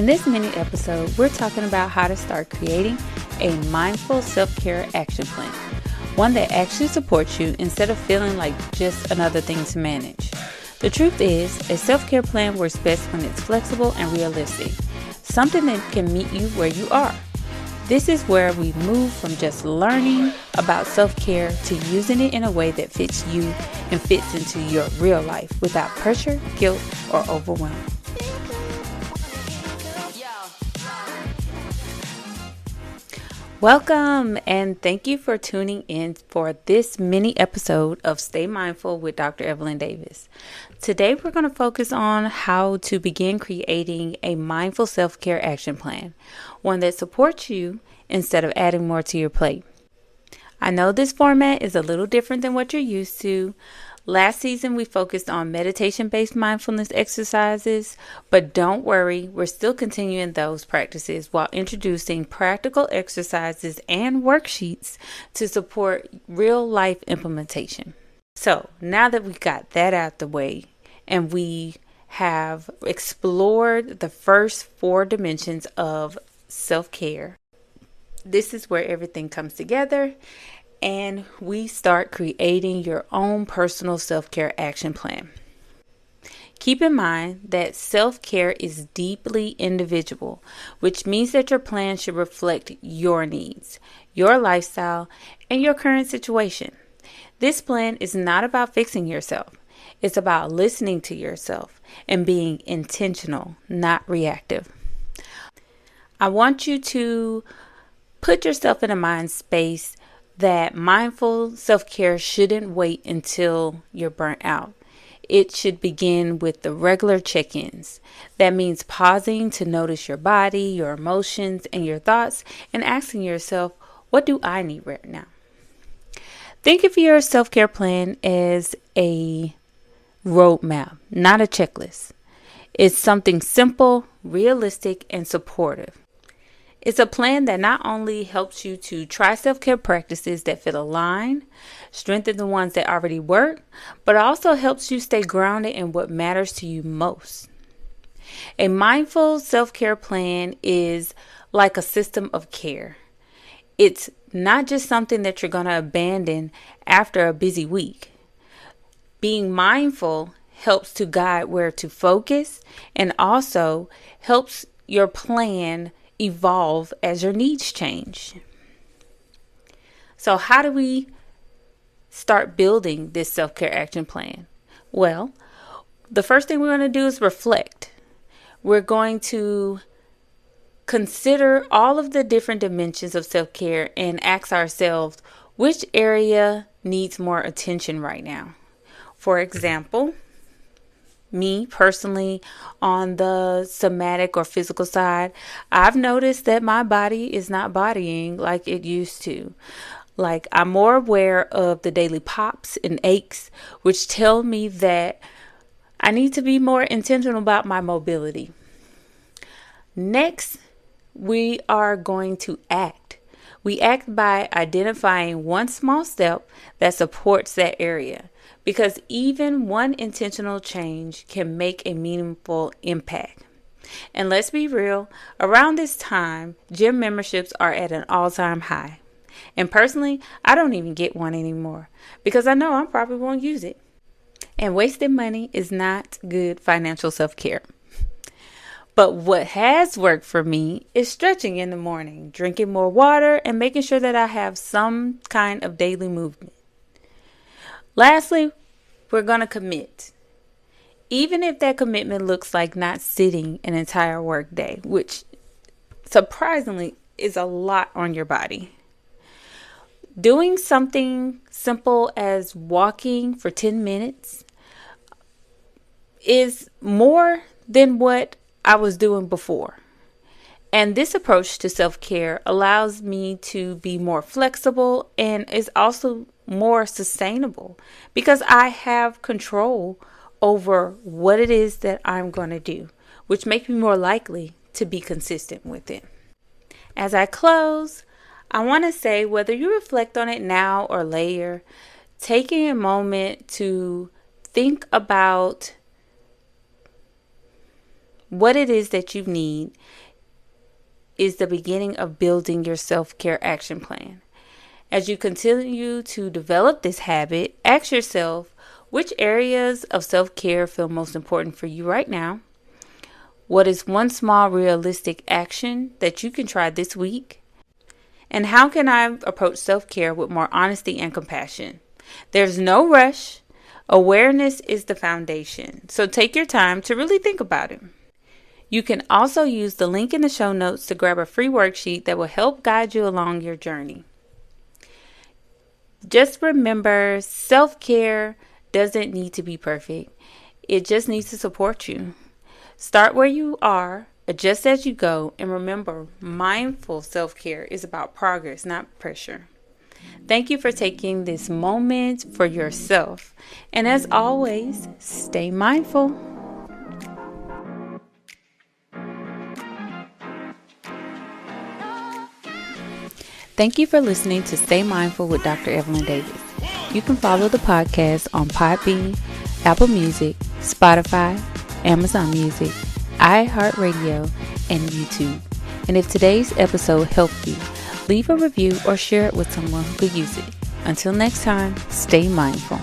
In this mini episode, we're talking about how to start creating a mindful self-care action plan, one that actually supports you instead of feeling like just another thing to manage. The truth is, a self-care plan works best when it's flexible and realistic, something that can meet you where you are. This is where we move from just learning about self-care to using it in a way that fits you and fits into your real life without pressure, guilt, or overwhelm. Welcome, and thank you for tuning in for this mini episode of Stay Mindful with Dr. Evelyn Davis. Today, we're going to focus on how to begin creating a mindful self-care action plan, one that supports you instead of adding more to your plate. I know this format is a little different than what you're used to. Last season, we focused on meditation-based mindfulness exercises, but don't worry, we're still continuing those practices while introducing practical exercises and worksheets to support real-life implementation. So now that we got that out the way and we have explored the first 4 dimensions of self-care, this is where everything comes together and we start creating your own personal self-care action plan. Keep in mind that self-care is deeply individual, which means that your plan should reflect your needs, your lifestyle, and your current situation. This plan is not about fixing yourself. It's about listening to yourself and being intentional, not reactive. I want you to put yourself in a mind space that mindful self-care shouldn't wait until you're burnt out. It should begin with the regular check-ins. That means pausing to notice your body, your emotions, and your thoughts, and asking yourself, what do I need right now? Think of your self-care plan as a roadmap, not a checklist. It's something simple, realistic, and supportive. It's a plan that not only helps you to try self-care practices that feel aligned, strengthen the ones that already work, but also helps you stay grounded in what matters to you most. A mindful self-care plan is like a system of care. It's not just something that you're going to abandon after a busy week. Being mindful helps to guide where to focus and also helps your plan evolve as your needs change. So how do we start building this self-care action plan? Well, the first thing we're going to do is reflect. We're going to consider all of the different dimensions of self-care and ask ourselves which area needs more attention right now. For example, me personally, on the somatic or physical side, I've noticed that my body is not bodying like it used to. Like, I'm more aware of the daily pops and aches, which tell me that I need to be more intentional about my mobility. Next, we are going to act. We act by identifying one small step that supports that area. Because even one intentional change can make a meaningful impact. And let's be real, around this time, gym memberships are at an all-time high. And personally, I don't even get one anymore because I know I probably won't use it. And wasting money is not good financial self-care. But what has worked for me is stretching in the morning, drinking more water, and making sure that I have some kind of daily movement. Lastly, we're going to commit. Even if that commitment looks like not sitting an entire work day, which surprisingly is a lot on your body. Doing something simple as walking for 10 minutes is more than what I was doing before. And this approach to self-care allows me to be more flexible and is also more sustainable because I have control over what it is that I'm going to do, which makes me more likely to be consistent with it. As I close, I want to say whether you reflect on it now or later, taking a moment to think about what it is that you need is the beginning of building your self-care action plan. As you continue to develop this habit, ask yourself which areas of self-care feel most important for you right now. What is one small realistic action that you can try this week? And how can I approach self-care with more honesty and compassion? There's no rush. Awareness is the foundation. So take your time to really think about it. You can also use the link in the show notes to grab a free worksheet that will help guide you along your journey. Just remember, self-care doesn't need to be perfect. It just needs to support you. Start where you are, adjust as you go, and remember, mindful self-care is about progress, not pressure. Thank you for taking this moment for yourself. And as always, stay mindful. Thank you for listening to Stay Mindful with Dr. Evelyn Davis. You can follow the podcast on Podbean, Apple Music, Spotify, Amazon Music, iHeartRadio, and YouTube. And if today's episode helped you, leave a review or share it with someone who could use it. Until next time, stay mindful.